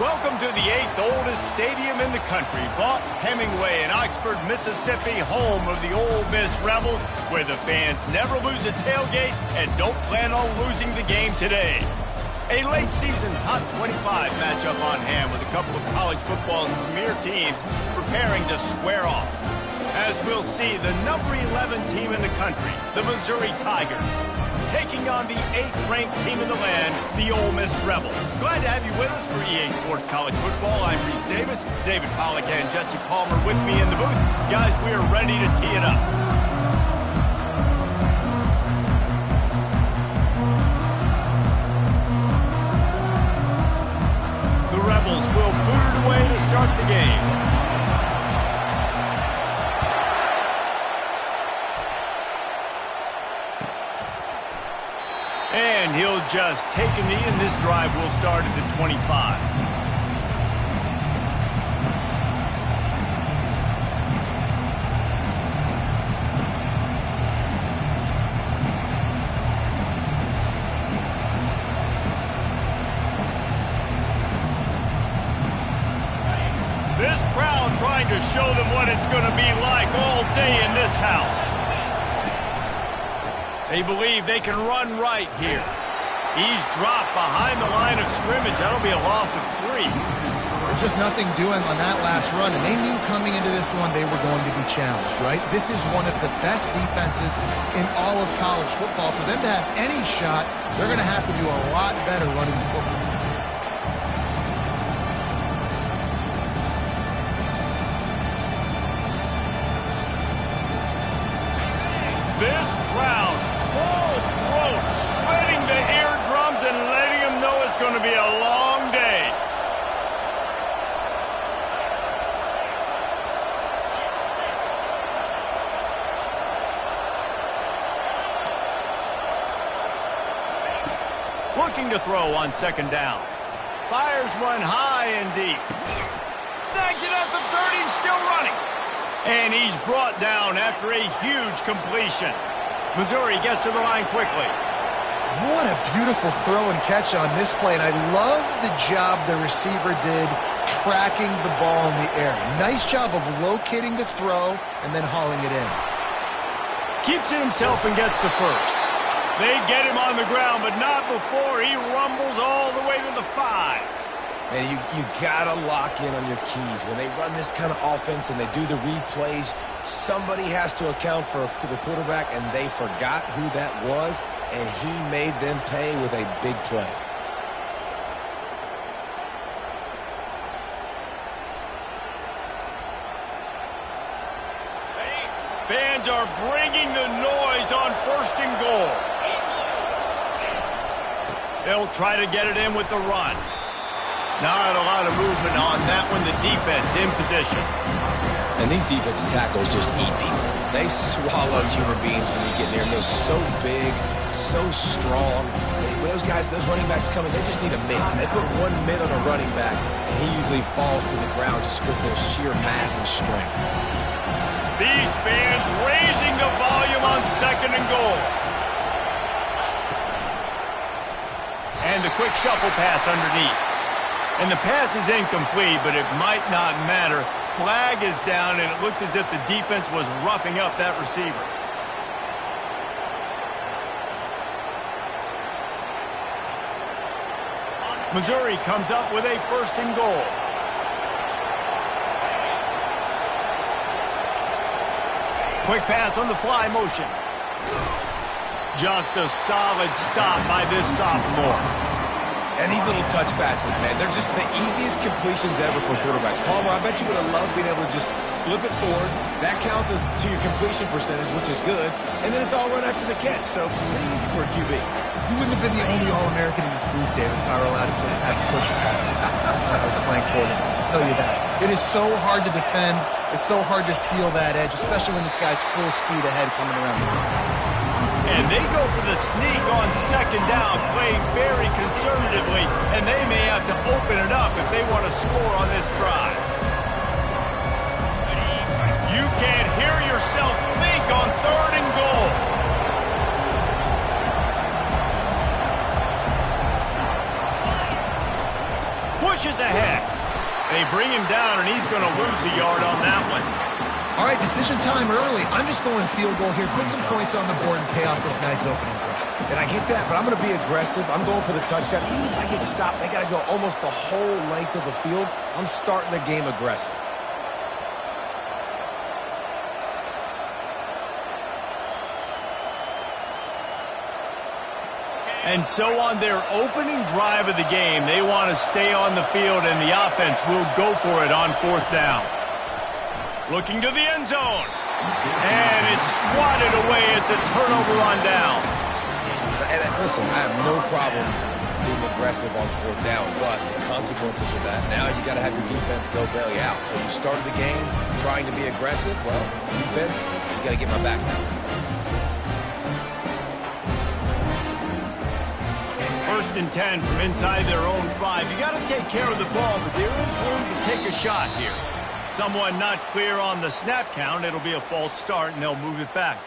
Welcome to the 8th oldest stadium in the country, Vaught Hemingway in Oxford, Mississippi, home of the Ole Miss Rebels, where the fans never lose a tailgate and don't plan on losing the game today. A late-season top 25 matchup on hand with a couple of college football's premier teams preparing to square off. As we'll see, the number 11 team in the country, the Missouri Tigers, taking on the 8th-ranked team in the land, the Ole Miss Rebels. Glad to have you with us for EA Sports College Football. I'm Reese Davis, David Pollack and Jesse Palmer with me in the booth. Guys, we are ready to tee it up. The Rebels will boot it away to start the game. And he'll just take a knee, and this drive will start at the 25. This crowd trying to show them what it's going to be like all day in this house. They believe they can run right here. He's dropped behind the line of scrimmage. That'll be a loss of 3. There's just nothing doing on that last run, and they knew coming into this one they were going to be challenged, right? This is one of the best defenses in all of college football. For them to have any shot, they're going to have to do a lot better running the football. This crowd, full throat, spreading the eardrums and letting them know it's going to be a long day. Looking to throw on second down. Fires one high and deep. Snags it at the 30 and still running. And he's brought down after a huge completion. Missouri gets to the line quickly. What a beautiful throw and catch on this play, and I love the job the receiver did tracking the ball in the air. Nice job of locating the throw and then hauling it in. Keeps it himself and gets the first. They get him on the ground, but not before he rumbles all the way to the 5. Man, you gotta lock in on your keys. When they run this kind of offense and they do the replays, somebody has to account for the quarterback, and they forgot who that was, and he made them pay with a big play. Fans are bringing the noise on 1st and goal. They'll try to get it in with the run. Not a lot of movement on that one. The defense in position. And these defensive tackles just eat people. They swallow human beings when you get near them. They're so big, so strong. Those guys, those running backs coming, they just need a mid. They put one mid on a running back, and he usually falls to the ground just because of their sheer mass and strength. These fans raising the volume on 2nd and goal. And the quick shuffle pass underneath. And the pass is incomplete, but it might not matter. Flag is down, and it looked as if the defense was roughing up that receiver. Missouri comes up with a 1st and goal. Quick pass on the fly motion. Just a solid stop by this sophomore. And these little touch passes, man, they're just the easiest completions ever for quarterbacks. Palmer, I bet you would have loved being able to just flip it forward. That counts as to your completion percentage, which is good. And then it's all run after the catch, so pretty easy for a QB. You wouldn't have been the only All-American in this booth, David, if I were allowed to have push passes when I was playing quarterback. I'll tell you that. It is so hard to defend. It's so hard to seal that edge, especially when this guy's full speed ahead coming around the inside. And they go for the sneak on 2nd down, playing very conservatively, and they may have to open it up if they want to score on this drive. You can't hear yourself think on 3rd and goal. Pushes ahead. They bring him down, and he's going to lose a yard on that one. All right, decision time early. I'm just going field goal here. Put some points on the board and pay off this nice opening drive. And I get that, but I'm going to be aggressive. I'm going for the touchdown. Even if I get stopped, they got to go almost the whole length of the field. I'm starting the game aggressive. And so on their opening drive of the game, they want to stay on the field, and the offense will go for it on 4th down. Looking to the end zone. And it's swatted away. It's a turnover on downs. And listen, I have no problem being aggressive on 4th down, but the consequences of that, now you got to have your defense go bail you out. So you started the game trying to be aggressive. Well, defense, you got to get my back now. 1st and 10 from inside their own 5. You got to take care of the ball, but there is room to take a shot here. Someone not clear on the snap count. It'll be a false start, and they'll move it back.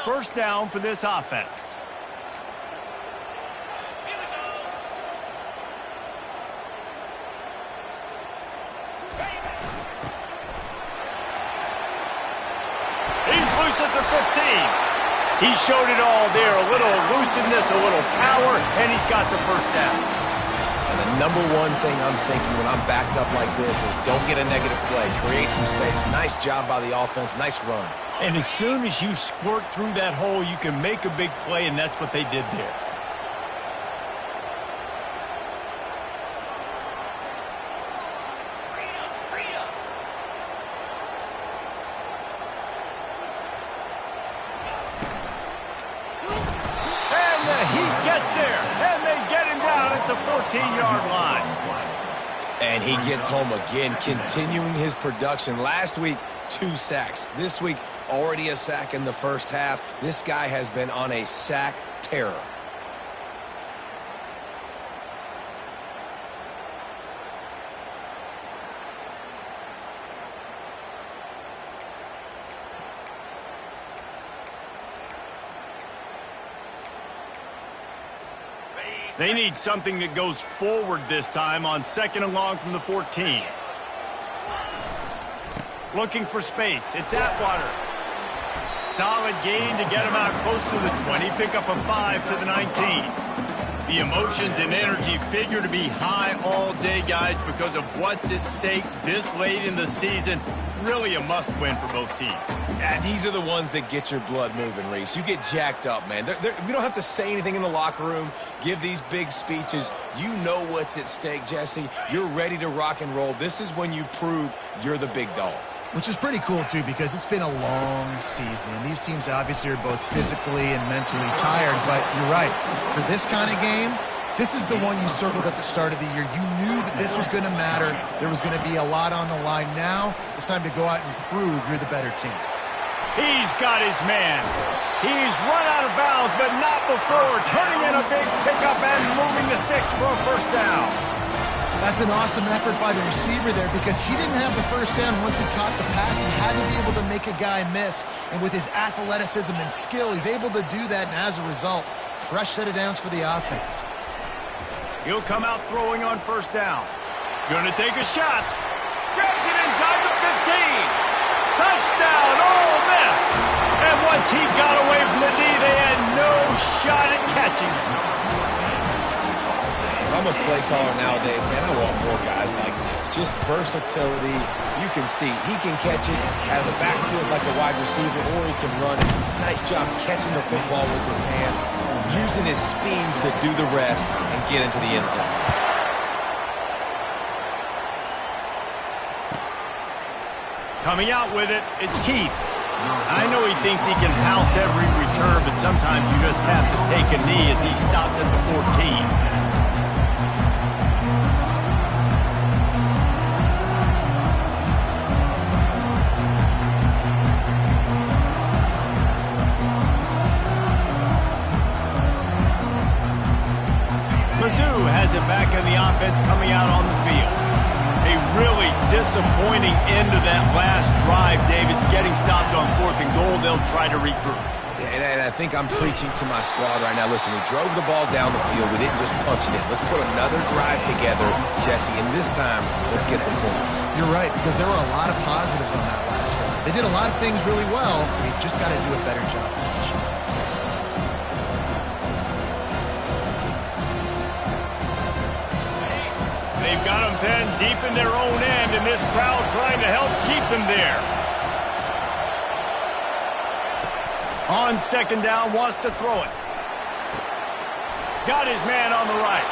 1st down for this offense. He's loose at the 15. He showed it all there. A little looseness, a little power, and he's got the 1st down. And the number one thing I'm thinking when I'm backed up like this is don't get a negative play. Create some space. Nice job by the offense. Nice run. And as soon as you squirt through that hole, you can make a big play, and that's what they did there. And the Heat gets there, and they get him down at the 14-yard line. And he gets home again, continuing his production. Last week, 2 sacks. This week, already a sack in the 1st half. This guy has been on a sack terror. They need something that goes forward this time on 2nd and long from the 14. Looking for space. It's Atwater. Solid gain to get him out close to the 20. Pick up a 5 to the 19. The emotions and energy figure to be high all day, guys, because of what's at stake this late in the season. Really a must-win for both teams. Yeah, these are the ones that get your blood moving, Reese. You get jacked up, man. We don't have to say anything in the locker room, give these big speeches. You know what's at stake, Jesse. You're ready to rock and roll. This is when you prove you're the big dog. Which is pretty cool, too, because it's been a long season. And these teams obviously are both physically and mentally tired. But you're right. For this kind of game, this is the one you circled at the start of the year. You knew that this was going to matter. There was going to be a lot on the line. Now it's time to go out and prove you're the better team. He's got his man. He's run out of bounds, but not before turning in a big pickup and moving the sticks for a 1st down. That's an awesome effort by the receiver there because he didn't have the 1st down once he caught the pass. He had to be able to make a guy miss. And with his athleticism and skill, he's able to do that. And as a result, fresh set of downs for the offense. He'll come out throwing on 1st down. Gonna take a shot. Grabs it inside the 15. Touchdown, Ole Miss. And once he got away from the D, they had no shot at catching him. If I'm a play caller nowadays, man, I want more guys like this. Just versatility. You can see he can catch it, has a backfield like a wide receiver, or he can run it. Nice job catching the football with his hands, using his speed to do the rest and get into the end zone. Coming out with it, it's Keith. I know he thinks he can house every return, but sometimes you just have to take a knee as he stopped at the 14. Mizzou has it back in the offense coming out on the field. A really disappointing end to that last drive, David. Getting stopped on 4th and goal, they'll try to regroup. And I think I'm preaching to my squad right now. Listen, we drove the ball down the field. We didn't just punch it in. Let's put another drive together, Jesse, and this time, let's get some points. You're right, because there were a lot of positives on that last drive. They did a lot of things really well. They've just got to do a better job finishing. They've got them pinned deep in their own end, and this crowd trying to help keep them there. On second down, wants to throw it. Got his man on the right.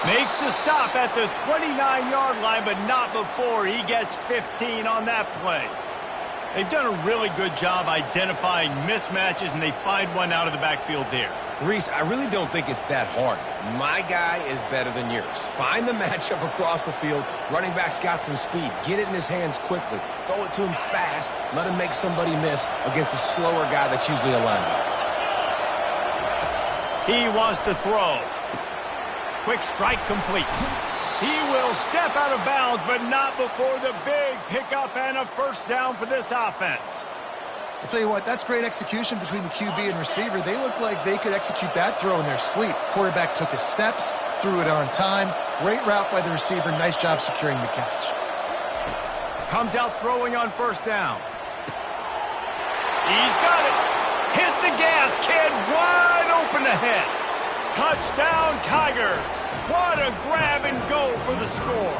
Makes the stop at the 29-yard line, but not before he gets 15 on that play. They've done a really good job identifying mismatches, and they find one out of the backfield there. Reese, I really don't think it's that hard. My guy is better than yours. Find the matchup across the field. Running back's got some speed. Get it in his hands quickly. Throw it to him fast. Let him make somebody miss against a slower guy that's usually a linebacker. He wants to throw. Quick strike complete. He will step out of bounds, but not before the big pickup and a first down for this offense. I'll tell you what, that's great execution between the QB and receiver. They look like they could execute that throw in their sleep. Quarterback took his steps, threw it on time. Great route by the receiver. Nice job securing the catch. Comes out throwing on first down. He's got it. Hit the gas, kid. Wide open ahead. Touchdown, Tigers. What a grab and go for the score.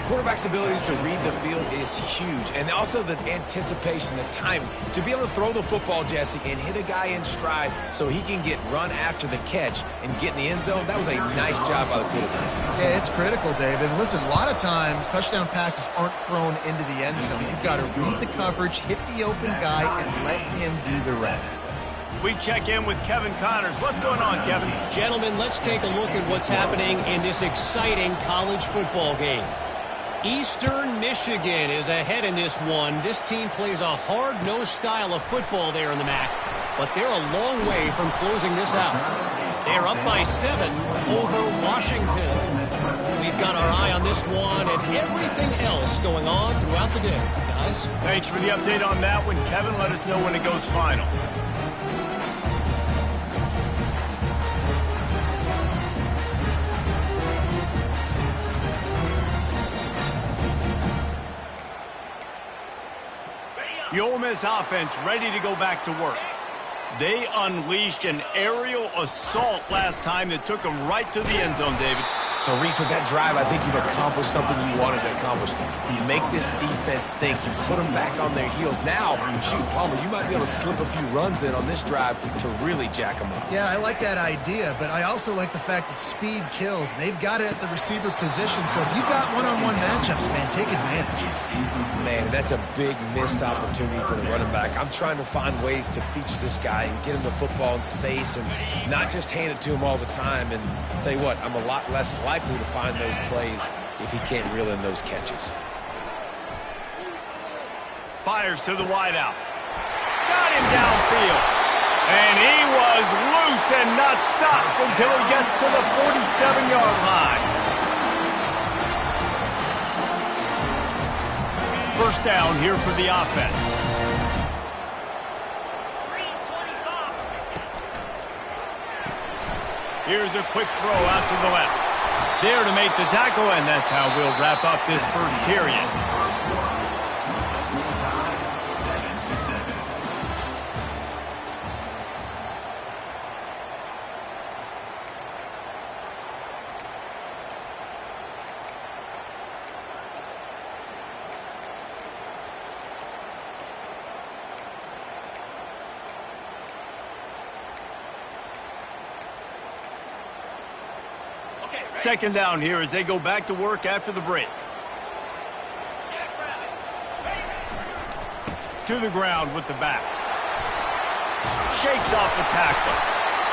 Quarterback's abilities to read the field is huge, and also the anticipation, the timing. To be able to throw the football, Jesse, and hit a guy in stride so he can get run after the catch and get in the end zone, that was a nice job by the quarterback. Yeah, it's critical, David. Listen, a lot of times touchdown passes aren't thrown into the end zone. You've got to read the coverage, hit the open guy, and let him do the rest. We check in with Kevin Connors. What's going on, Kevin? Gentlemen, let's take a look at what's happening in this exciting college football game. Eastern Michigan is ahead in this one. This team plays a hard-nosed style of football there in the MAC, but they're a long way from closing this out. They're up by 7 over Washington. We've got our eye on this one and everything else going on throughout the day, guys. Thanks for the update on that one, Kevin. Let us know when it goes final. The Ole Miss offense ready to go back to work. They unleashed an aerial assault last time that took them right to the end zone, David. So, Reese, with that drive, I think you've accomplished something you wanted to accomplish. You make this defense think. You put them back on their heels. Now, shoot, Palmer, you might be able to slip a few runs in on this drive to really jack them up. Yeah, I like that idea, but I also like the fact that speed kills. They've got it at the receiver position, so if you got one-on-one matchups, man, take advantage. Man, that's a big missed opportunity for the running back. I'm trying to find ways to feature this guy and get him the football in space and not just hand it to him all the time. And I'll tell you what, I'm a lot less likely to find those plays if he can't reel in those catches. Fires to the wideout. Got him downfield. And he was loose and not stopped until he gets to the 47-yard line. First down here for the offense. Here's a quick throw out to the left. There to make the tackle, and that's how we'll wrap up this first period. Second down here as they go back to work after the break. To the ground with the back. Shakes off the tackle.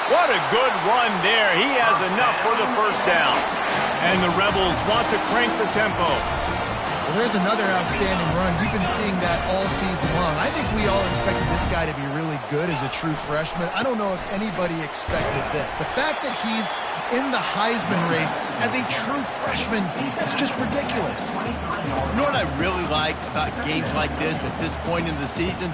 What a good run there. He has enough for the first down. And the Rebels want to crank the tempo. Well, there's another outstanding run. You've been seeing that all season long. I think we all expected this guy to be really good as a true freshman. I don't know if anybody expected this. The fact that he's in the Heisman race as a true freshman. That's just ridiculous. You know what I really like about games like this at this point in the season?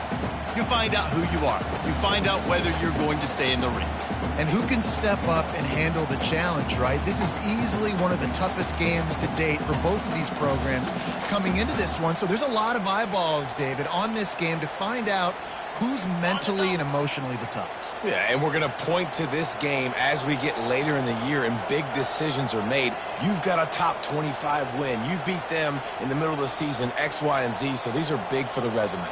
You find out who you are. You find out whether you're going to stay in the race. And who can step up and handle the challenge, right? This is easily one of the toughest games to date for both of these programs coming into this one. So there's a lot of eyeballs, David, on this game to find out who's mentally and emotionally the toughest. Yeah, and we're going to point to this game as we get later in the year and big decisions are made. You've got a top 25 win. You beat them in the middle of the season, X, Y, and Z, so these are big for the resume.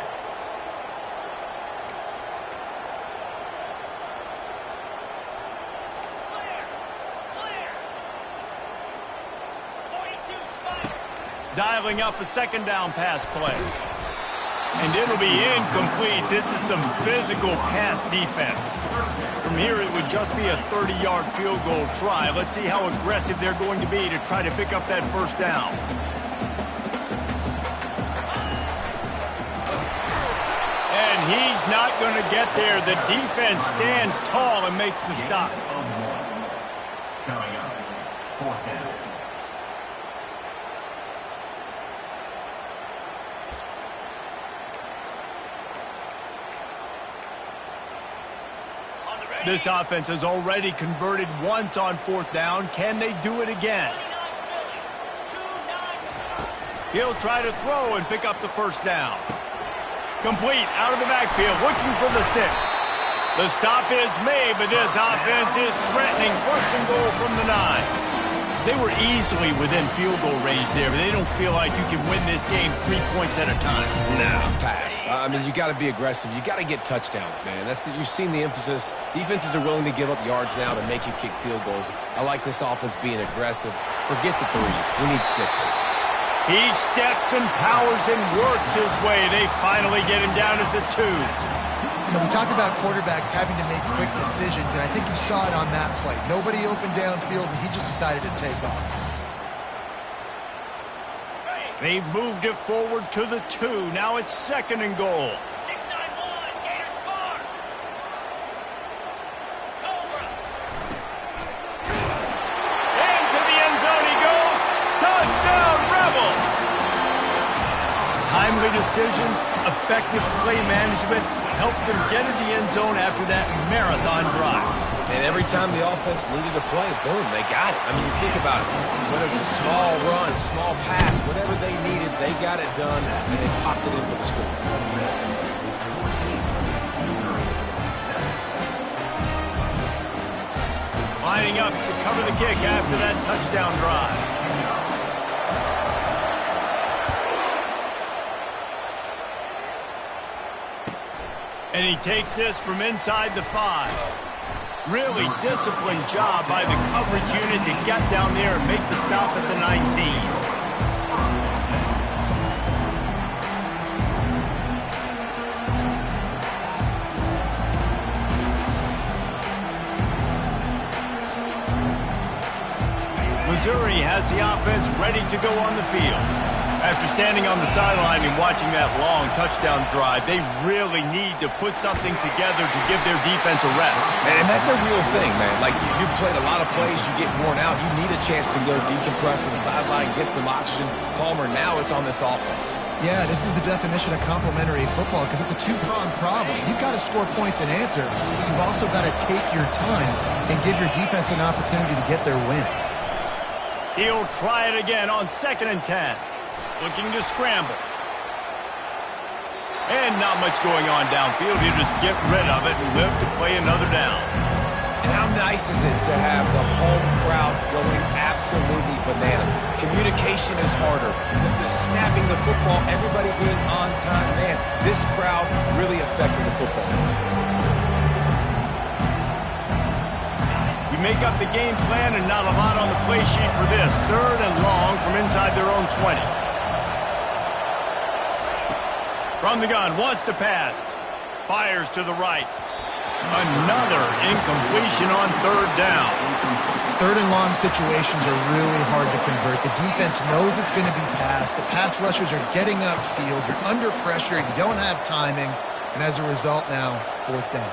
Dialing up a second down pass play. And it'll be incomplete. This is some physical pass defense. From here, it would just be a 30-yard field goal try. Let's see how aggressive they're going to be to try to pick up that first down. And he's not going to get there. The defense stands tall and makes the stop. Coming up, fourth down. This offense has already converted once on fourth down. Can they do it again? He'll try to throw and pick up the first down. Complete out of the backfield, looking for the sticks. The stop is made, but this offense is threatening. First and goal from the 9. They were easily within field goal range there, but they don't feel like you can win this game 3 points at a time. No, pass. I mean, you got to be aggressive. You got to get touchdowns, man. You've seen the emphasis. Defenses are willing to give up yards now to make you kick field goals. I like this offense being aggressive. Forget the threes. We need sixes. He steps and powers and works his way. They finally get him down at the 2. You know, we talk about quarterbacks having to make quick decisions, and I think you saw it on that play. Nobody open downfield, and he just decided to take off. They've moved it forward to the 2. Now it's second and goal. 6-9-1, Gators score. Cobra. Into the end zone he goes. Touchdown, Rebels! Timely decisions, effective play management helps them get in the end zone after that marathon drive. And every time the offense needed a play, boom, they got it. I mean, you think about it. Whether it's a small run, small pass, whatever they needed, they got it done, and they popped it in for the score. Lining up to cover the kick after that touchdown drive. And he takes this from inside the 5. Really disciplined job by the coverage unit to get down there and make the stop at the 19. Missouri has the offense ready to go on the field. After standing on the sideline and watching that long touchdown drive, they really need to put something together to give their defense a rest. And that's a real thing, man. Like, you played a lot of plays, you get worn out. You need a chance to go decompress on the sideline, get some oxygen. Palmer, now it's on this offense. Yeah, this is the definition of complementary football because it's a two-pronged problem. You've got to score points and answer, but you've also got to take your time and give your defense an opportunity to get their win. He'll try it again on 2nd and 10. Looking to scramble. And not much going on downfield. He'll just get rid of it and live to play another down. And how nice is it to have the home crowd going absolutely bananas? Communication is harder. The snapping the football, everybody being on time. Man, this crowd really affected the football game. You make up the game plan and not a lot on the play sheet for this. 3rd and long from inside their own 20. From the gun, wants to pass. Fires to the right. Another incompletion on 3rd down. 3rd and long situations are really hard to convert. The defense knows it's going to be passed. The pass rushers are getting upfield. You're under pressure. You don't have timing. And as a result now, 4th down.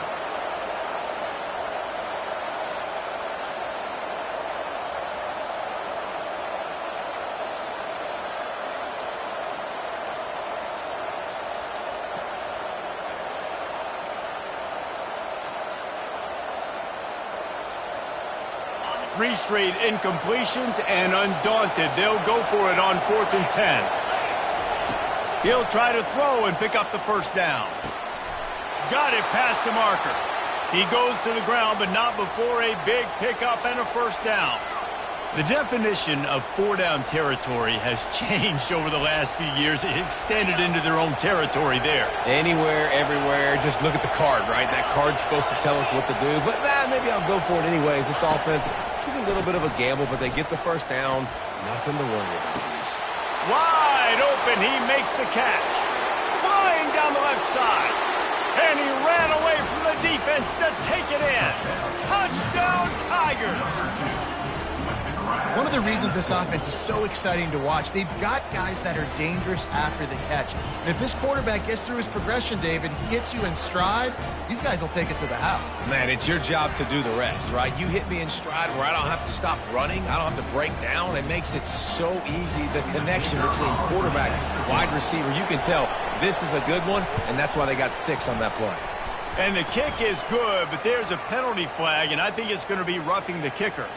3 straight incompletions, and undaunted, they'll go for it on 4th and 10. He'll try to throw and pick up the first down. Got it past the marker. He goes to the ground, but not before a big pickup and a first down. The definition of 4-down territory has changed over the last few years. It extended into their own territory there. Anywhere, everywhere, just look at the card, right? That card's supposed to tell us what to do, but maybe I'll go for it anyways. This offense took a little bit of a gamble, but they get the first down. Nothing to worry about, Reese. Wide open, he makes the catch. Flying down the left side. And he ran away from the defense to take it in. Touchdown, Tigers! One of the reasons this offense is so exciting to watch, they've got guys that are dangerous after the catch. And if this quarterback gets through his progression, David, hits you in stride, these guys will take it to the house. Man, it's your job to do the rest, right? You hit me in stride where I don't have to stop running. I don't have to break down. It makes it so easy. The connection between quarterback, wide receiver, you can tell this is a good one, and that's why they got 6 on that play. And the kick is good, but there's a penalty flag, and I think it's going to be roughing the kicker.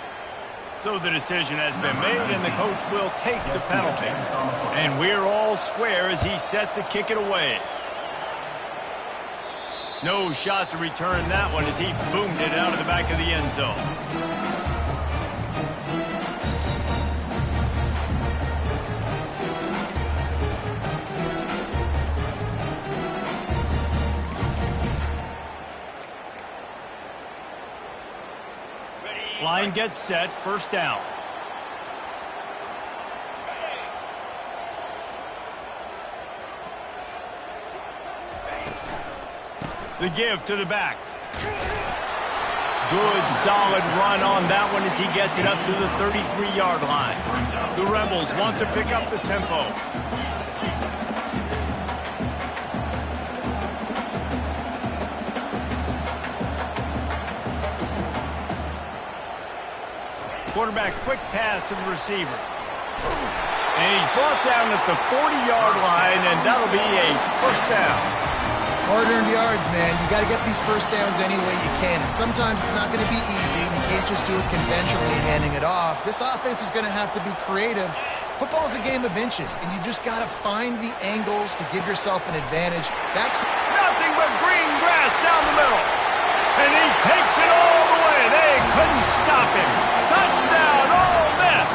So the decision has been made, and the coach will take the penalty. And we're all square as he's set to kick it away. No shot to return that one as he boomed it out of the back of the end zone. Line gets set, first down. The give to the back. Good, solid run on that one as he gets it up to the 33-yard line. The Rebels want to pick up the tempo. Quarterback, quick pass to the receiver. And he's brought down at the 40-yard line, and that'll be a first down. Hard-earned yards, man. You got to get these first downs any way you can. And sometimes it's not going to be easy, and you can't just do it conventionally handing it off. This offense is going to have to be creative. Football is a game of inches, and you just got to find the angles to give yourself an advantage. Nothing but green grass down the middle. And he takes it all the way. They couldn't stop him. Touchdown, Ole Miss.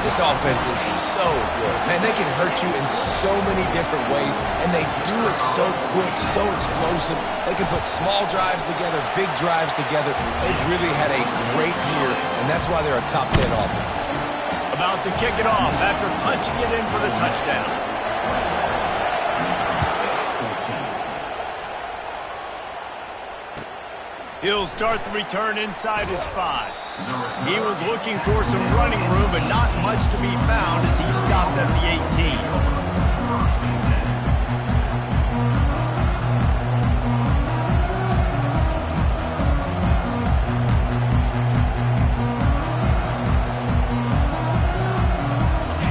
This offense is so good. Man, they can hurt you in so many different ways, and they do it so quick, so explosive. They can put small drives together, big drives together. They've really had a great year, and that's why they're a top 10 offense. About to kick it off after punching it in for the touchdown. He'll start the return inside his 5. He was looking for some running room, but not much to be found as he stopped at the 18.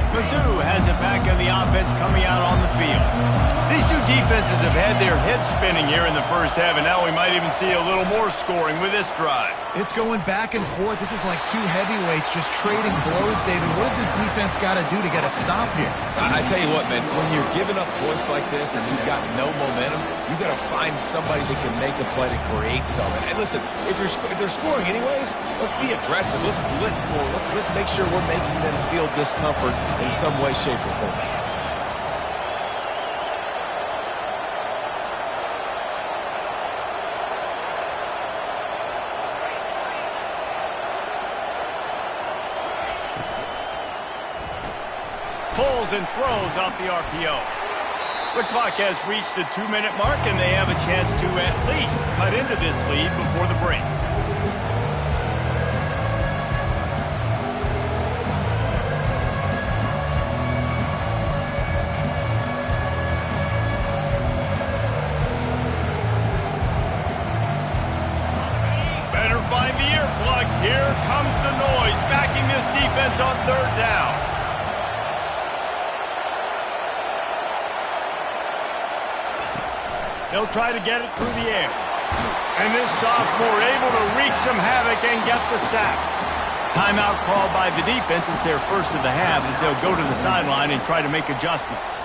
Mizzou has it back on the offense coming out on the field. These two defenses have had their heads spinning here in the first half, and now we might even see a little more scoring with this drive. It's going back and forth. This is like two heavyweights just trading blows, David. What does this defense got to do to get a stop here? I tell you what, man, when you're giving up points like this and you've got no momentum, you got to find somebody that can make a play to create something. And listen, if they're scoring anyways, let's be aggressive. Let's blitz more. Let's make sure we're making them feel discomfort in some way, shape, or form. Pulls and throws off the RPO. The clock has reached the 2-minute mark, and they have a chance to at least cut into this lead before the break. Better find the earplugs. Here comes the noise, backing this defense on third down. They'll try to get it through the air. And this sophomore able to wreak some havoc and get the sack. Timeout called by the defense. It's their first of the half as they'll go to the sideline and try to make adjustments.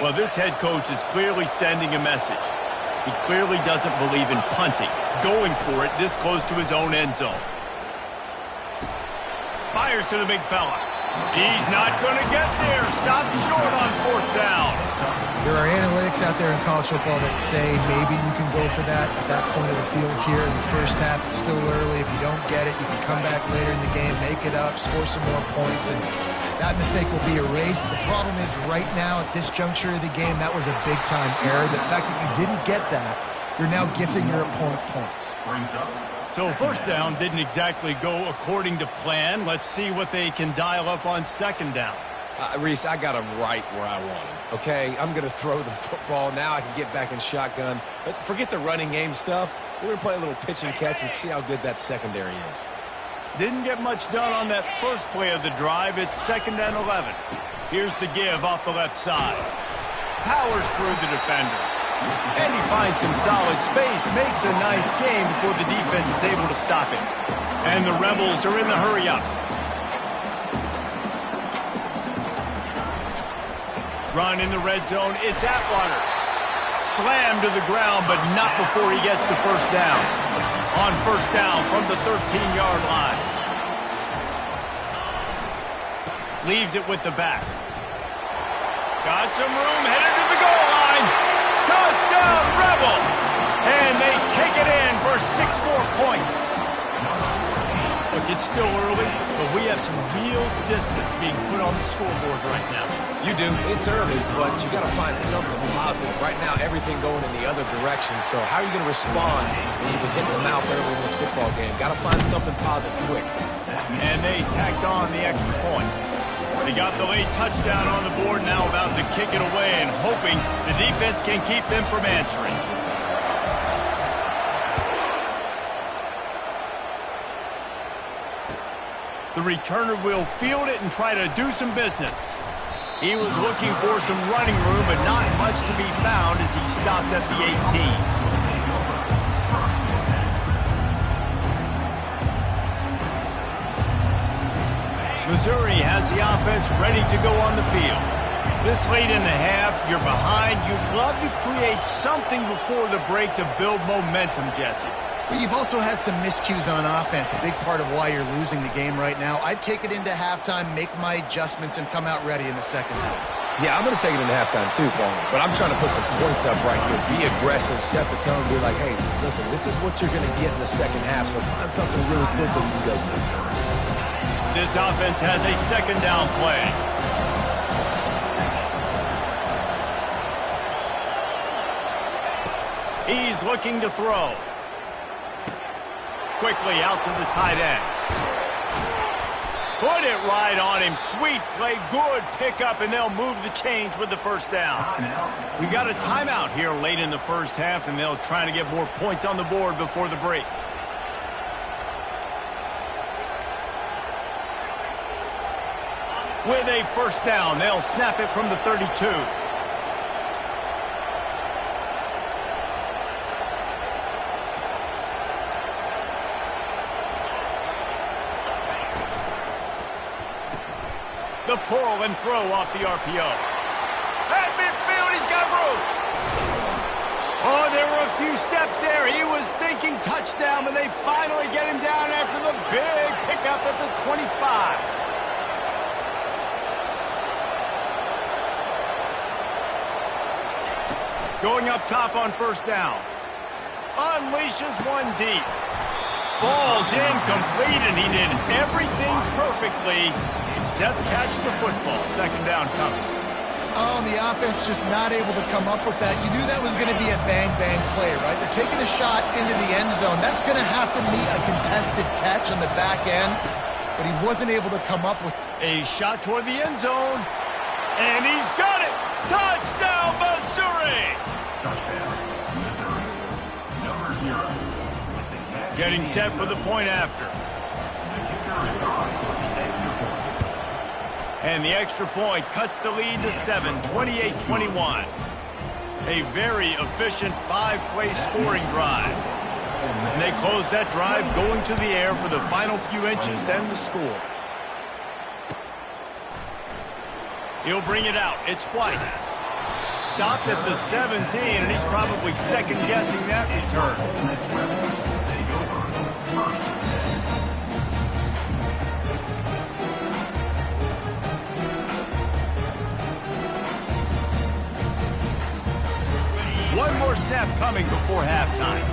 Well, this head coach is clearly sending a message. He clearly doesn't believe in punting, going for it this close to his own end zone. Fires to the big fella. He's not going to get there. Stopped short on fourth down. There are analytics out there in college football that say maybe you can go for that at that point of the field here in the first half. It's still early. If you don't get it, you can come back later in the game, make it up, score some more points, and that mistake will be erased. The problem is right now at this juncture of the game, that was a big-time error. The fact that you didn't get that, you're now gifting your opponent points. So first down didn't exactly go according to plan. Let's see what they can dial up on second down. Reese, I got him right where I want him, okay? I'm going to throw the football. Now I can get back in shotgun. Let's forget the running game stuff. We're going to play a little pitch and catch and see how good that secondary is. Didn't get much done on that first play of the drive. It's 2nd and 11. Here's the give off the left side. Powers through the defender. And he finds some solid space. Makes a nice game before the defense is able to stop him. And the Rebels are in the hurry-up. Run in the red zone. It's Atwater. Slammed to the ground, but not before he gets the first down. On first down from the 13-yard line. Leaves it with the back. Got some room, headed to the goal line. Touchdown, Rebels! And they take it in for 6 more points. Look, it's still early, but we have some real distance being put on the scoreboard right now. You do. It's early, but you got to find something positive. Right now, everything going in the other direction. So how are you going to respond when you've been hitting the mouth early in this football game? Got to find something positive quick. And they tacked on the extra point. They got the late touchdown on the board, now about to kick it away and hoping the defense can keep them from answering. The returner will field it and try to do some business. He was looking for some running room, but not much to be found as he stopped at the 18. Missouri has the offense ready to go on the field. This late in the half, you're behind. You'd love to create something before the break to build momentum, Jesse. But you've also had some miscues on offense, a big part of why you're losing the game right now. I'd take it into halftime, make my adjustments, and come out ready in the second half. Yeah, I'm going to take it into halftime too, Paul. But I'm trying to put some points up right here. Be aggressive, set the tone, be like, hey, listen, this is what you're going to get in the second half, so find something really quick that you can go to. This offense has a second down play. He's looking to throw. Quickly out to the tight end. Put it right on him. Sweet play. Good pickup, and they'll move the chains with the first down. We got a timeout here late in the first half, and they'll try to get more points on the board before the break. With a first down, they'll snap it from the 32. The pull and throw off the RPO. At midfield, he's got room. Oh, there were a few steps there. He was thinking touchdown, but they finally get him down after the big pickup at the 25. Going up top on first down. Unleashes one deep. Falls incomplete, and he did everything perfectly except catch the football. Second down coming. Oh, and the offense just not able to come up with that. You knew that was going to be a bang-bang play, right? They're taking a shot into the end zone. That's going to have to be a contested catch on the back end, but he wasn't able to come up with a shot toward the end zone, and he's got it. Touchdown, Missouri! Getting set for the point after. And the extra point cuts the lead to 7, 28-21. A very efficient 5-play scoring drive. And they close that drive going to the air for the final few inches and the score. He'll bring it out. It's White. Stopped at the 17, and he's probably second-guessing that return. One more snap coming before halftime.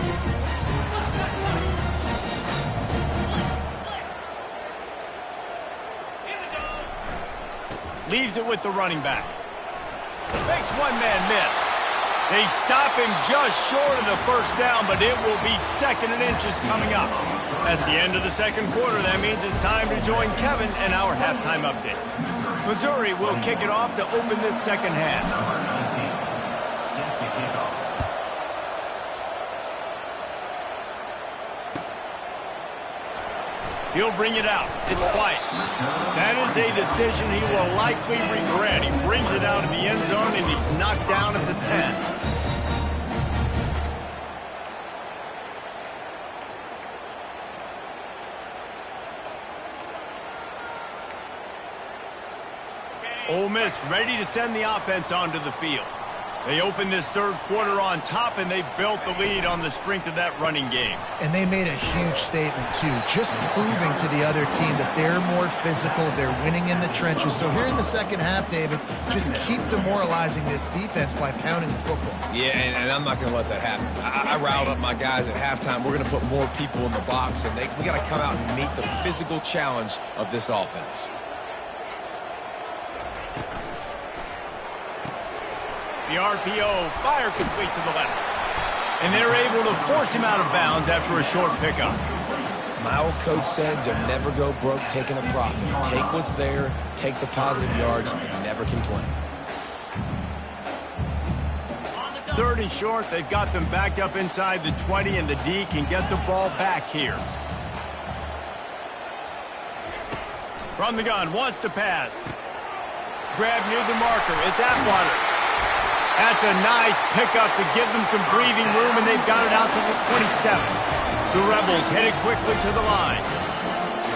Leaves it with the running back. Makes one man miss. They stop him just short of the first down, but it will be 2nd and inches coming up. That's the end of the second quarter. That means it's time to join Kevin and our halftime update. Missouri will kick it off to open this second half. He'll bring it out. It's White. That is a decision he will likely regret. He brings it out of the end zone, and he's knocked down at the 10. Ole Miss ready to send the offense onto the field. They opened this third quarter on top, and they built the lead on the strength of that running game. And they made a huge statement, too, just proving to the other team that they're more physical, they're winning in the trenches. So here in the second half, David, just keep demoralizing this defense by pounding the football. Yeah, and I'm not going to let that happen. I riled up my guys at halftime. We're going to put more people in the box, and we got to come out and meet the physical challenge of this offense. The RPO, fire complete to the left. And they're able to force him out of bounds after a short pickup. My old coach said you'll never go broke taking a profit. Take what's there, take the positive yards, and never complain. 3rd and short, they've got them backed up inside the 20, and the D can get the ball back here. From the gun, wants to pass. Grab near the marker, it's Atwater. That's a nice pickup to give them some breathing room, and they've got it out to the 27. The Rebels headed quickly to the line.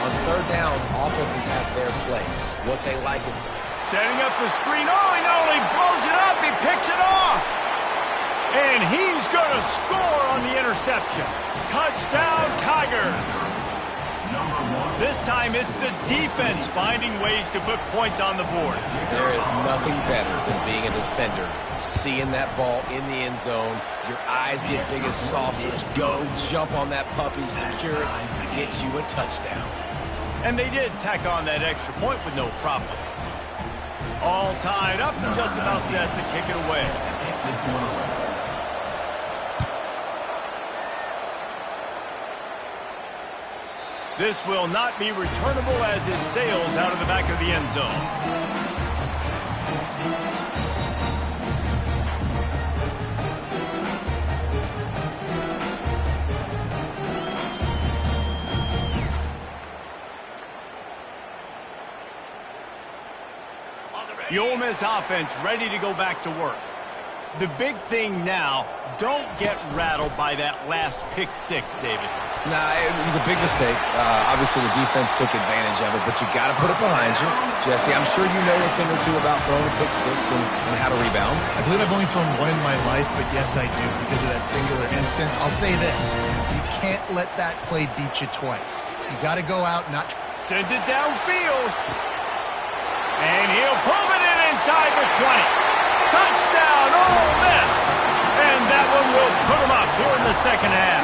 On 3rd down, offenses have their plays, what they like it. Setting up the screen. Oh, he not only blows it up, he picks it off. And he's going to score on the interception. Touchdown, Tigers. This time it's the defense finding ways to put points on the board. There is nothing better than being a defender, seeing that ball in the end zone. Your eyes get big as saucers. Go, jump on that puppy, secure it, get you a touchdown. And they did tack on that extra point with no problem. All tied up and just about set to kick it away. This will not be returnable as it sails out of the back of the end zone. The Ole Miss offense ready to go back to work. The big thing now, don't get rattled by that last pick six, David. Nah, it was a big mistake. Obviously, the defense took advantage of it, but you got to put it behind you. Jesse, I'm sure you know a thing or two about throwing a pick six and how to rebound. I believe I've only thrown one in my life, but yes, I do because of that singular instance. I'll say this. You can't let that play beat you twice. You got to go out and not... Sends it downfield. And he'll pull it in inside the 20. Touchdown, Ole Miss! And that one will put them up here in the second half.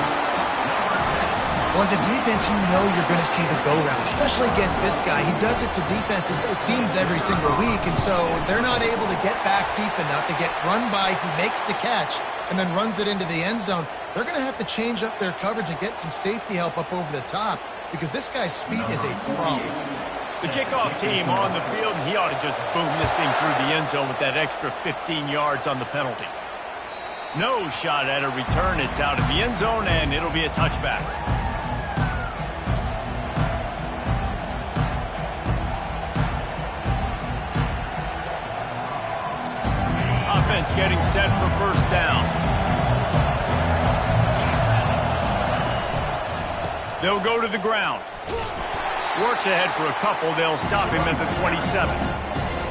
Well, as a defense, you know you're going to see the go route, especially against this guy. He does it to defenses, it seems, every single week, and so they're not able to get back deep enough to get run by. He makes the catch and then runs it into the end zone. They're going to have to change up their coverage and get some safety help up over the top because this guy's speed is a problem. The kickoff team on the field, and he ought to just boom this thing through the end zone with that extra 15 yards on the penalty. No shot at a return. It's out of the end zone, and it'll be a touchback. defense getting set for first down. They'll go to the ground. Works ahead for a couple. They'll stop him at the 27.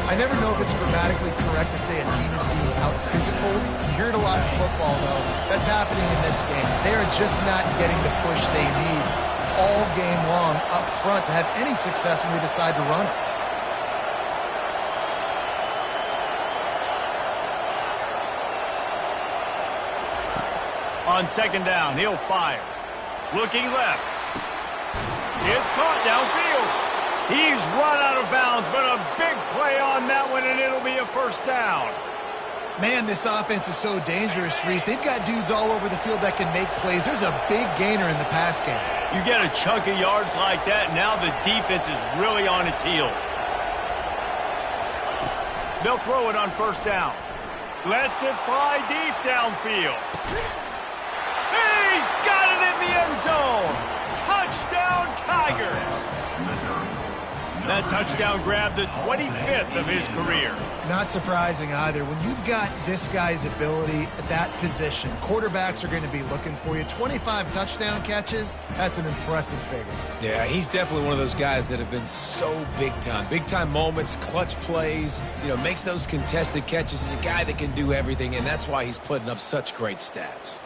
I never know if it's grammatically correct to say a team is being out-physical. You hear it a lot in football, though. That's happening in this game. They are just not getting the push they need all game long up front to have any success when they decide to run it. On second down, he'll fire. Looking left. It's caught downfield. He's run out of bounds, but a big play on that one, and it'll be a first down. Man, this offense is so dangerous, Reese. They've got dudes all over the field that can make plays. There's a big gainer in the pass game. You get a chunk of yards like that, now the defense is really on its heels. They'll throw it on first down. Lets it fly deep downfield. He's got it in the end zone. Touchdown, Tigers. That touchdown grabbed the 25th of his career. Not surprising either. When you've got this guy's ability at that position, quarterbacks are going to be looking for you. 25 touchdown catches, that's an impressive figure. Yeah, he's definitely one of those guys that have been so big time. Big time moments, clutch plays, makes those contested catches. He's a guy that can do everything, and that's why he's putting up such great stats.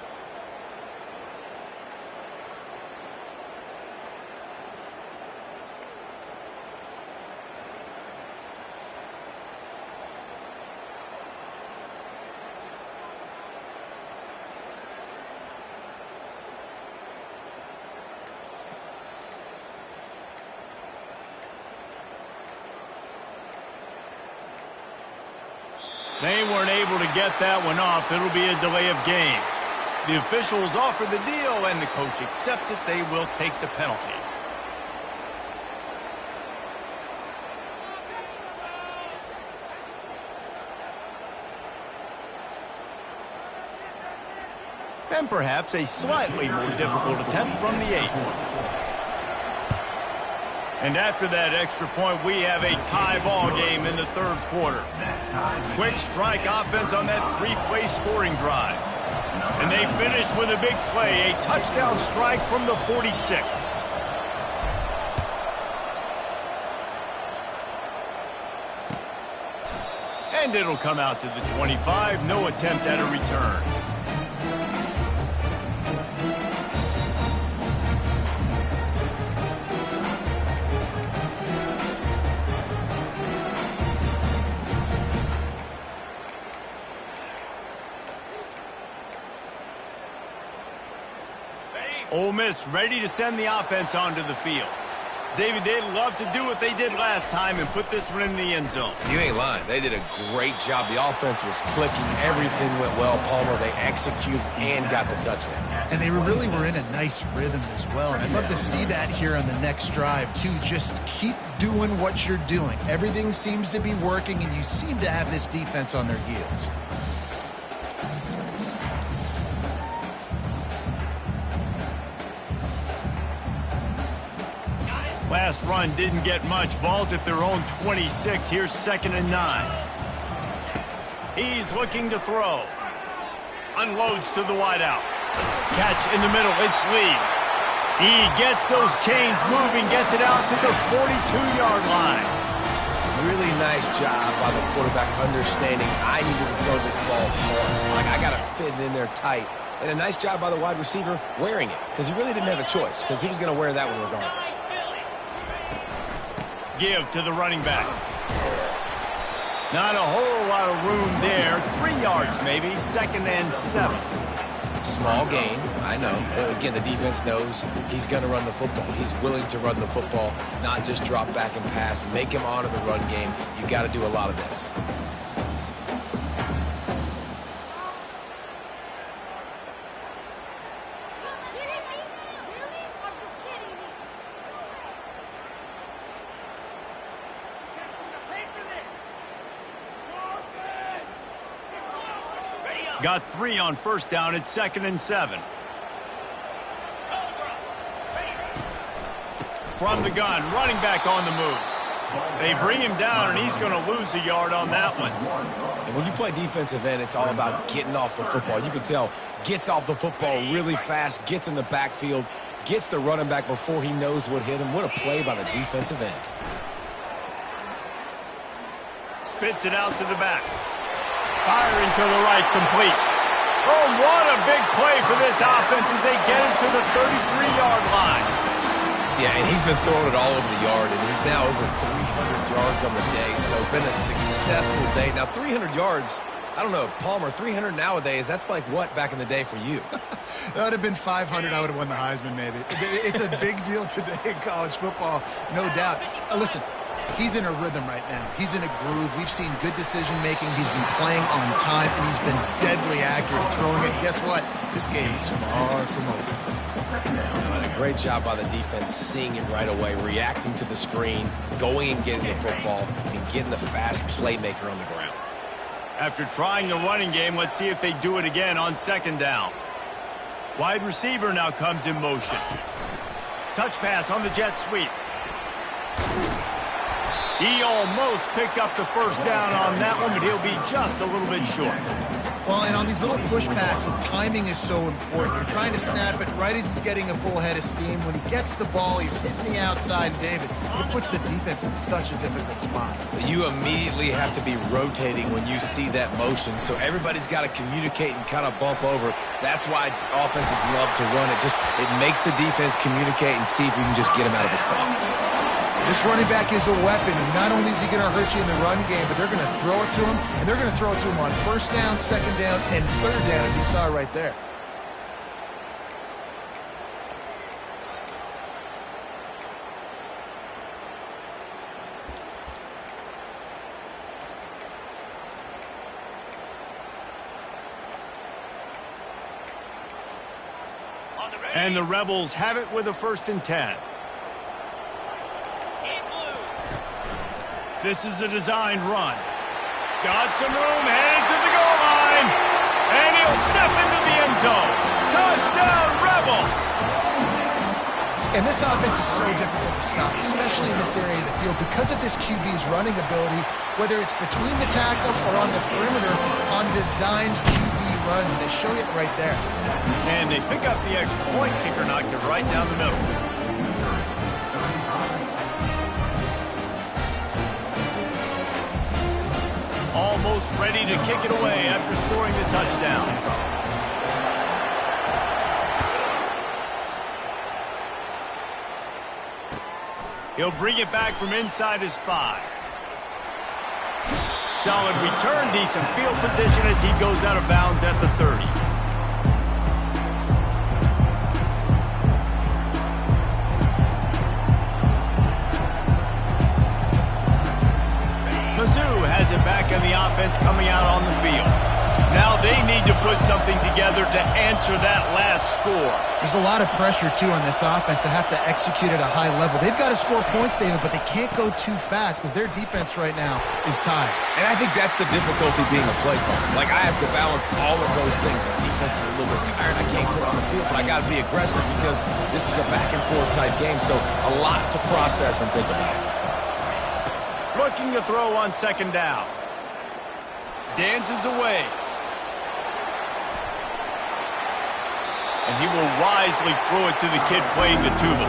They weren't able to get that one off. It'll be a delay of game. The officials offer the deal, and the coach accepts it. They will take the penalty. And perhaps a slightly more difficult attempt from the 8. And after that extra point, we have a tie ball game in the third quarter. Quick strike offense on that 3-play scoring drive. And they finish with a big play, a touchdown strike from the 46. And it'll come out to the 25. No attempt at a return. Ole Miss ready to send the offense onto the field. David, they'd love to do what they did last time and put this one in the end zone. You ain't lying. They did a great job. The offense was clicking. Everything went well. Palmer, they executed and got the touchdown. And they really were in a nice rhythm as well. And I'd love to see that here on the next drive, too. Just keep doing what you're doing. Everything seems to be working, and you seem to have this defense on their heels. Last run didn't get much. Ball's at their own 26. Here's 2nd and 9. He's looking to throw. Unloads to the wideout. Catch in the middle. It's Lee. He gets those chains moving, gets it out to the 42-yard line. Really nice job by the quarterback understanding I needed to throw this ball hard. Like, I got to fit it in there tight. And a nice job by the wide receiver wearing it, because he really didn't have a choice, because he was going to wear that one regardless. Give to the running back. Not a whole lot of room there. 3 yards maybe. 2nd and 7. Small gain, I know. But again, the defense knows he's going to run the football. He's willing to run the football, not just drop back and pass. Make him honor the run game. You got to do a lot of this. Got 3 on first down. It's 2nd and 7. From the gun, running back on the move. They bring him down, and he's going to lose a yard on that one. And when you play defensive end, it's all about getting off the football. You can tell, gets off the football really fast, gets in the backfield, gets the running back before he knows what hit him. What a play by the defensive end. Spits it out to the back. Firing to the right, complete. Oh, what a big play for this offense as they get it to the 33-yard line. Yeah, and he's been throwing it all over the yard, and he's now over 300 yards on the day, so it's been a successful day. Now, 300 yards, I don't know, Palmer, 300 nowadays, that's like what back in the day for you? That would have been 500. I would have won the Heisman, maybe. It's a big deal today in college football, no doubt. Listen, he's in a rhythm right now. He's in a groove. We've seen good decision-making. He's been playing on time, and he's been deadly accurate throwing it. Guess what? This game is far from over. And a great job by the defense seeing it right away, reacting to the screen, going and getting the football, and getting the fast playmaker on the ground. After trying the running game, let's see if they do it again on second down. Wide receiver now comes in motion. Touch pass on the jet sweep. He almost picked up the first down on that one, but he'll be just a little bit short. Well, and on these little push passes, timing is so important. You're trying to snap it right as he's getting a full head of steam. When he gets the ball, he's hitting the outside, David. It puts the defense in such a difficult spot. You immediately have to be rotating when you see that motion, so everybody's got to communicate and kind of bump over. That's why offenses love to run it. It makes the defense communicate and see if you can just get him out of a spot. This running back is a weapon, and not only is he going to hurt you in the run game, but they're going to throw it to him, and they're going to throw it to him on first down, second down, and third down, as you saw right there. And the Rebels have it with a 1st and 10. This is a designed run. Got some room, headed to the goal line. And he'll step into the end zone. Touchdown, Rebels! And this offense is so difficult to stop, especially in this area of the field, because of this QB's running ability, whether it's between the tackles or on the perimeter on designed QB runs. They show it right there. And they pick up the extra point. Kicker knocked it right down the middle. Almost ready to kick it away after scoring the touchdown. He'll bring it back from inside his 5. Solid return, decent field position as he goes out of bounds at the 30. Mizzou has it back in the offense coming out on the field. Now they need to put something together to answer that last score. There's a lot of pressure, too, on this offense to have to execute at a high level. They've got to score points, David, but they can't go too fast because their defense right now is tired. And I think that's the difficulty being a play caller. Like, I have to balance all of those things. My defense is a little bit tired. I can't put it on the field, but I got to be aggressive because this is a back-and-forth type game, so a lot to process and think about. Looking to throw on second down. Dances away. And he will wisely throw it to the kid playing the tuba.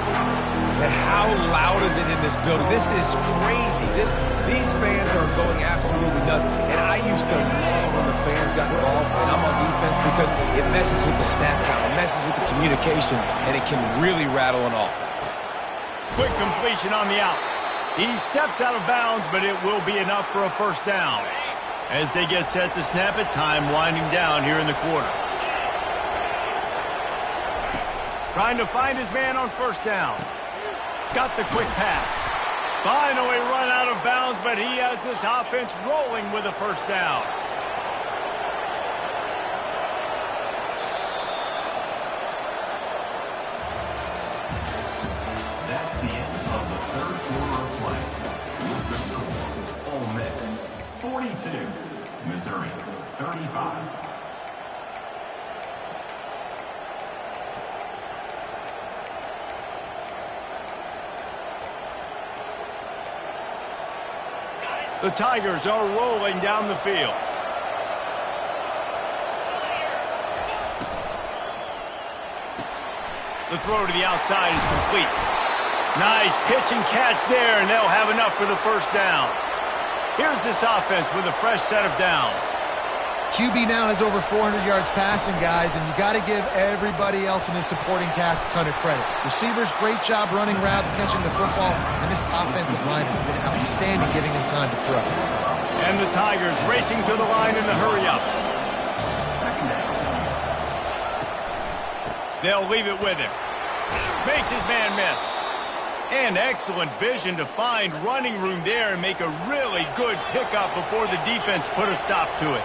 And how loud is it in this building? This is crazy. These fans are going absolutely nuts. And I used to love when the fans got involved, and I'm on defense because it messes with the snap count. It messes with the communication, and it can really rattle an offense. Quick completion on the out. He steps out of bounds, but it will be enough for a first down. As they get set to snap it, time winding down here in the quarter. Trying to find his man on first down. Got the quick pass. Finally run out of bounds, but he has this offense rolling with a first down. That's the end of the third quarter of play. With the score, Ole Miss 42, Missouri 35. The Tigers are rolling down the field. The throw to the outside is complete. Nice pitch and catch there, and they'll have enough for the first down. Here's this offense with a fresh set of downs. QB now has over 400 yards passing, guys, and you got to give everybody else in his supporting cast a ton of credit. Receivers, great job running routes, catching the football, and this offensive line has been outstanding giving him time to throw. And the Tigers racing to the line in the hurry-up. They'll leave it with him. Makes his man miss. And excellent vision to find running room there and make a really good pickup before the defense put a stop to it.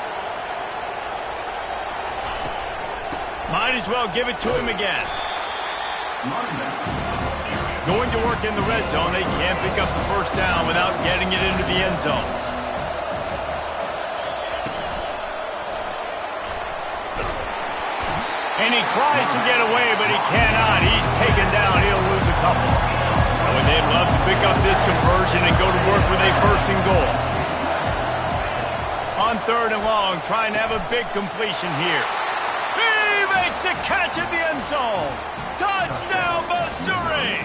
Might as well give it to him again. Going to work in the red zone. They can't pick up the first down without getting it into the end zone. And he tries to get away, but he cannot. He's taken down. He'll lose a couple. Oh, and they'd love to pick up this conversion and go to work with a first and goal. On 3rd and long, trying to have a big completion here. He makes the catch in the end zone. Touchdown, Missouri!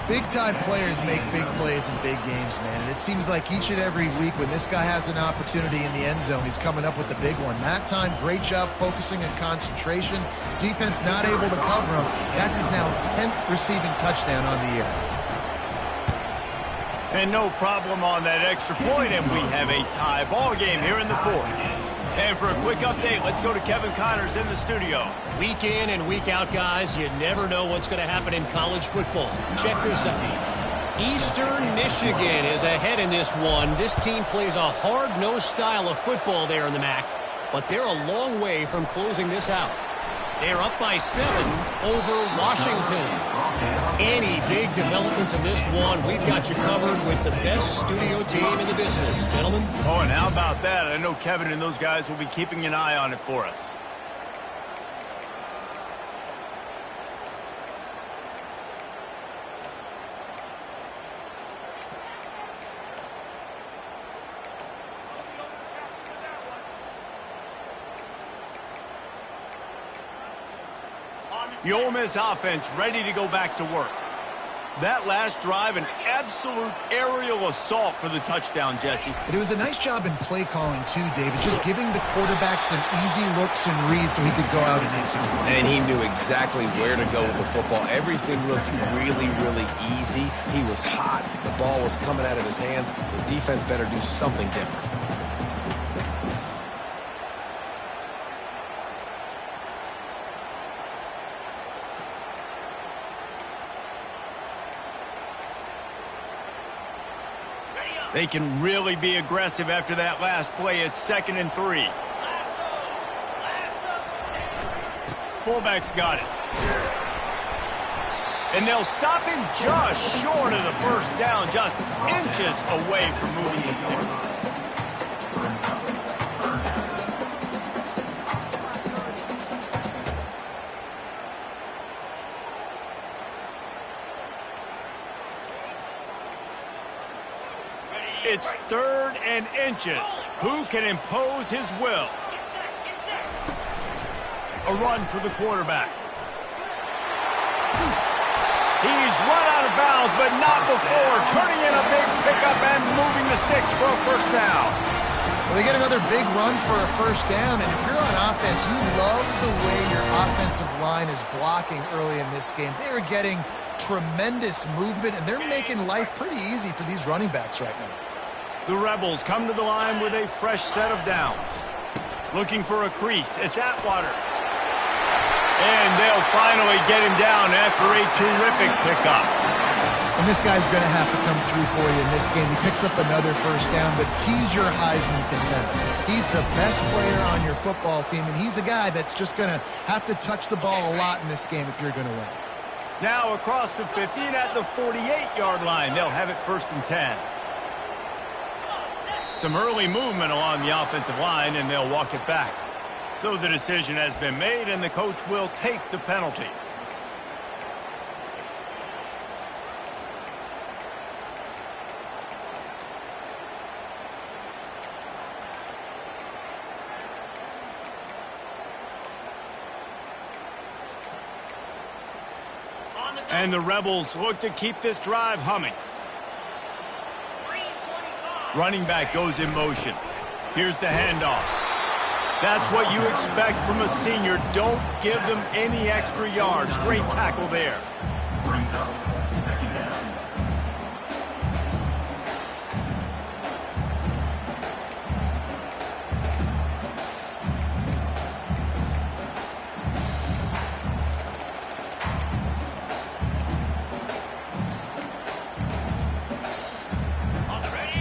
Big-time players make big plays in big games, man. And it seems like each and every week when this guy has an opportunity in the end zone, he's coming up with the big one. That time, great job focusing and concentration. Defense not able to cover him. That's his now 10th receiving touchdown on the year. And no problem on that extra point, and we have a tie ball game here in the 4th. And for a quick update, let's go to Kevin Connors in the studio. Week in and week out, guys, you never know what's going to happen in college football. Check this out. Eastern Michigan is ahead in this one. This team plays a hard-nosed style of football there in the MAC, but they're a long way from closing this out. They're up by 7 over Washington. Any big developments in this one, we've got you covered with the best studio team in the business. Gentlemen? Oh, and how about that? I know Kevin and those guys will be keeping an eye on it for us. The Ole Miss offense ready to go back to work. That last drive, an absolute aerial assault for the touchdown, Jesse. But it was a nice job in play calling, too, David. Just giving the quarterback some easy looks and reads so he could go out and execute. And he knew exactly where to go with the football. Everything looked really, really easy. He was hot. The ball was coming out of his hands. The defense better do something different. They can really be aggressive after that last play. It's 2nd and 3. Fullback's got it. And they'll stop him just short of the first down, just inches away from moving the sticks. It's 3rd and inches. Who can impose his will? A run for the quarterback. He's run out of bounds, but not before turning in a big pickup and moving the sticks for a first down. Well, they get another big run for a first down, and if you're on offense, you love the way your offensive line is blocking early in this game. They're getting tremendous movement, and they're making life pretty easy for these running backs right now. The Rebels come to the line with a fresh set of downs. Looking for a crease. It's Atwater. And they'll finally get him down after a terrific pickup. And this guy's going to have to come through for you in this game. He picks up another first down, but he's your Heisman contender. He's the best player on your football team, and he's a guy that's just going to have to touch the ball a lot in this game if you're going to win. Now across the 50 and at the 48-yard line. They'll have it 1st and 10. Some early movement along the offensive line, and they'll walk it back. So the decision has been made, and the coach will take the penalty. And the Rebels look to keep this drive humming. Running back goes in motion. Here's the handoff. That's what you expect from a senior. Don't give them any extra yards. Great tackle there. Brings up second down.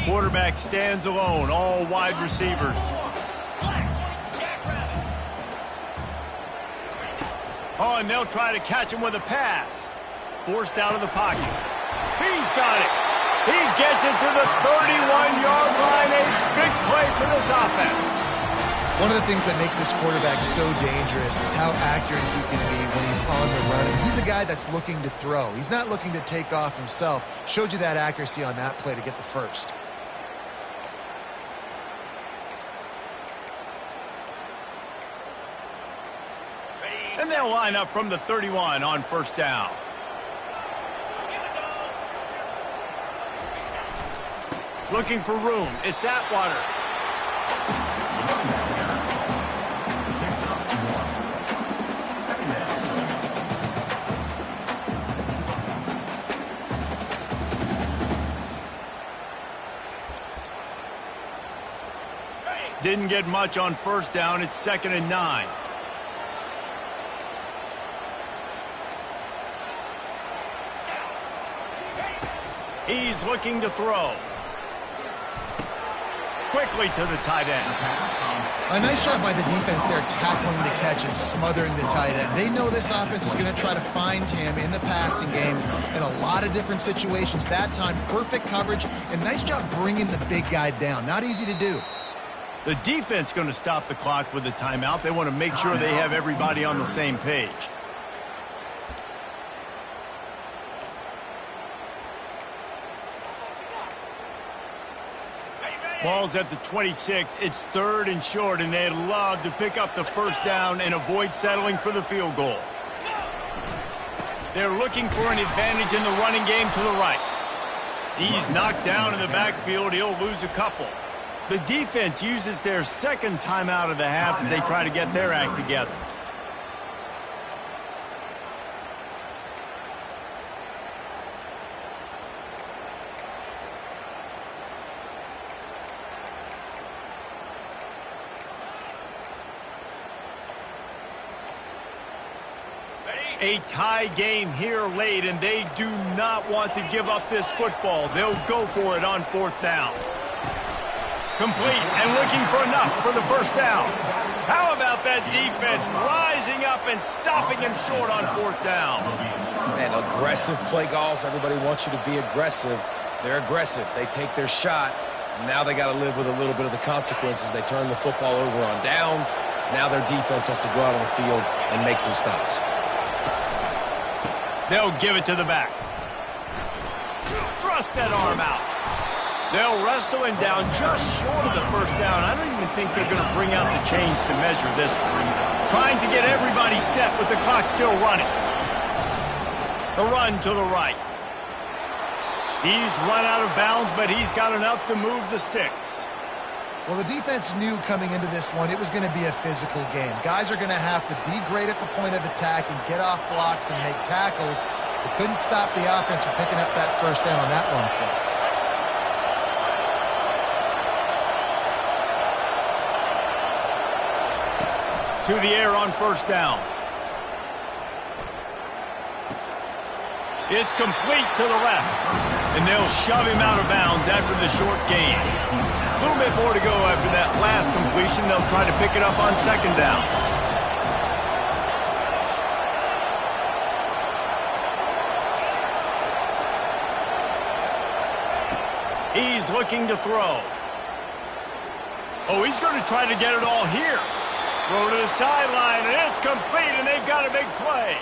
Quarterback stands alone, all wide receivers. Oh, and they'll try to catch him with a pass. Forced out of the pocket. He's got it. He gets it to the 31-yard line. A big play for this offense. One of the things that makes this quarterback so dangerous is how accurate he can be when he's on the run. And he's a guy that's looking to throw. He's not looking to take off himself. Showed you that accuracy on that play to get the first. And they'll line up from the 31 on first down. Looking for room. It's Atwater. Picks up 1. Second down. Didn't get much on first down. It's 2nd and 9. He's looking to throw. Quickly to the tight end. A nice job by the defense there, tackling the catch and smothering the tight end. They know this offense is going to try to find him in the passing game in a lot of different situations. That time, perfect coverage, and nice job bringing the big guy down. Not easy to do. The defense going to stop the clock with a timeout. They want to make sure they have everybody on the same page. Ball's at the 26. It's 3rd and short, and they'd love to pick up the first down and avoid settling for the field goal. They're looking for an advantage in the running game to the right. He's knocked down in the backfield. He'll lose a couple. The defense uses their second timeout of the half as they try to get their act together. A tie game here late, and they do not want to give up this football. They'll go for it on 4th down. Complete and looking for enough for the first down. How about that defense rising up and stopping him short on 4th down? Man, aggressive play calls. Everybody wants you to be aggressive. They're aggressive. They take their shot. Now they got to live with a little bit of the consequences. They turn the football over on downs. Now their defense has to go out on the field and make some stops. They'll give it to the back. Thrust that arm out. They'll wrestle him down just short of the first down. I don't even think they're going to bring out the chains to measure this one. Trying to get everybody set with the clock still running. The run to the right. He's run out of bounds, but he's got enough to move the sticks. Well, the defense knew coming into this one it was going to be a physical game. Guys are going to have to be great at the point of attack and get off blocks and make tackles. They couldn't stop the offense from picking up that first down on that run play. To the air on first down. It's complete to the left. And they'll shove him out of bounds after the short gain. A little bit more to go after that last completion. They'll try to pick it up on 2nd down. He's looking to throw. Oh, he's going to try to get it all here. Throw to the sideline, and it's complete, and they've got a big play.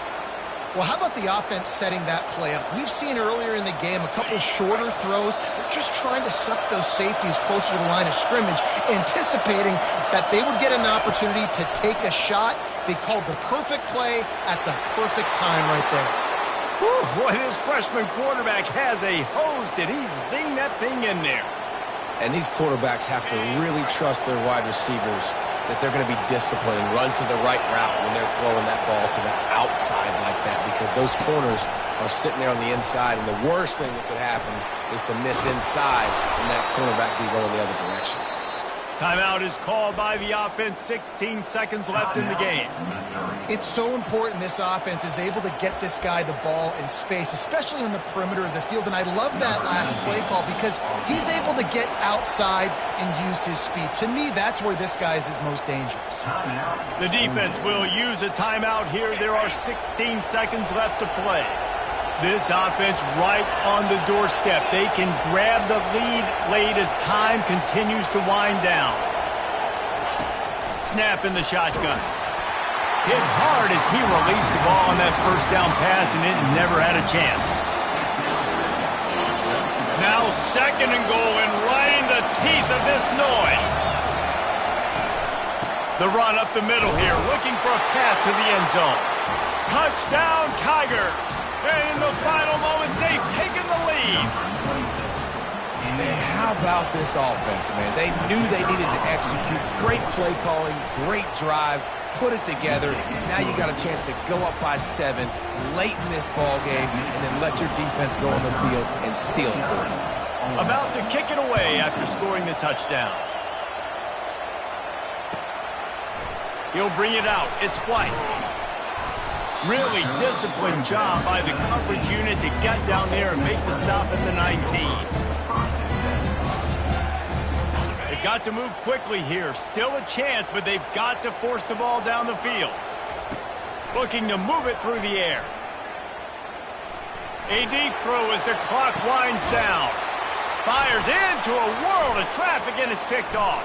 Well, how about the offense setting that play up? We've seen earlier in the game a couple shorter throws. They're just trying to suck those safeties closer to the line of scrimmage, anticipating that they would get an opportunity to take a shot. They called the perfect play at the perfect time right there. Whew, what his freshman quarterback has a hose. Did he zing that thing in there? And these quarterbacks have to really trust their wide receivers that they're going to be disciplined and run to the right route when they're throwing that ball to the outside like that, because those corners are sitting there on the inside, and the worst thing that could happen is to miss inside and that cornerback be going the other direction. Timeout is called by the offense. 16 seconds left in the game. It's so important this offense is able to get this guy the ball in space, especially on the perimeter of the field. And I love that last play call because he's able to get outside and use his speed. To me, that's where this guy is his most dangerous. The defense will use a timeout here. There are 16 seconds left to play. This offense right on the doorstep. They can grab the lead late as time continues to wind down. Snap in the shotgun. Hit hard as he released the ball on that first down pass, and it never had a chance. Now 2nd and goal, and right in the teeth of this noise. The run up the middle here, looking for a path to the end zone. Touchdown, Tigers! And in the final moments, they've taken the lead. And how about this offense, man? They knew they needed to execute. Great play calling, great drive, put it together. Now you got a chance to go up by 7 late in this ball game and then let your defense go on the field and seal it for you. About to kick it away after scoring the touchdown. He'll bring it out. It's White. Really disciplined job by the coverage unit to get down there and make the stop at the 19. They've got to move quickly here. Still a chance, but they've got to force the ball down the field. Looking to move it through the air. A deep throw as the clock winds down. Fires into a world of traffic, and it's picked off.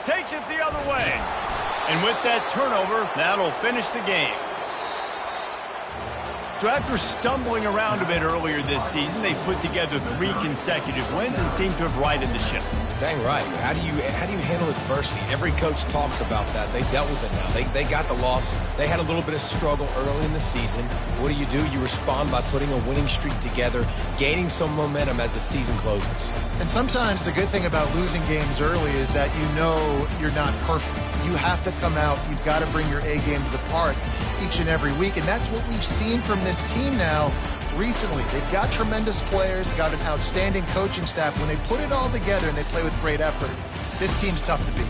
Takes it the other way. And with that turnover, that'll finish the game. So after stumbling around a bit earlier this season, they put together 3 consecutive wins and seem to have righted the ship. Dang right. How do you handle adversity? Every coach talks about that. They dealt with it now. They got the loss. They had a little bit of struggle early in the season. What do? You respond by putting a winning streak together, gaining some momentum as the season closes. And sometimes the good thing about losing games early is that you know you're not perfect. You have to come out. You've got to bring your A game to the park each and every week. And that's what we've seen from this team now recently. They've got tremendous players. They've got an outstanding coaching staff. When they put it all together and they play with great effort, this team's tough to beat.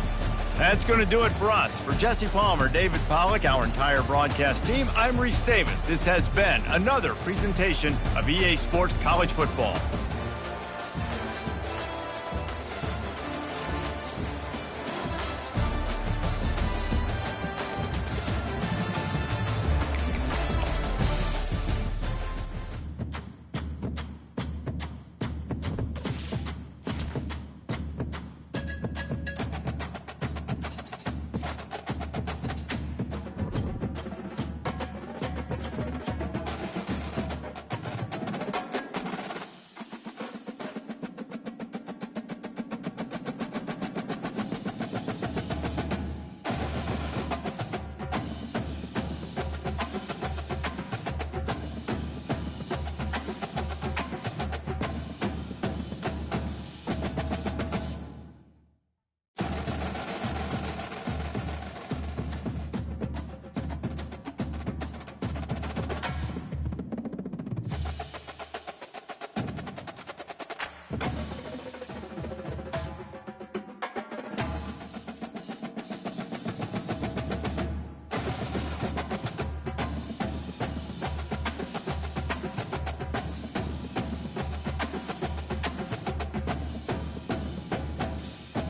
That's going to do it for us. For Jesse Palmer, David Pollack, our entire broadcast team, I'm Reese Davis. This has been another presentation of EA Sports College Football.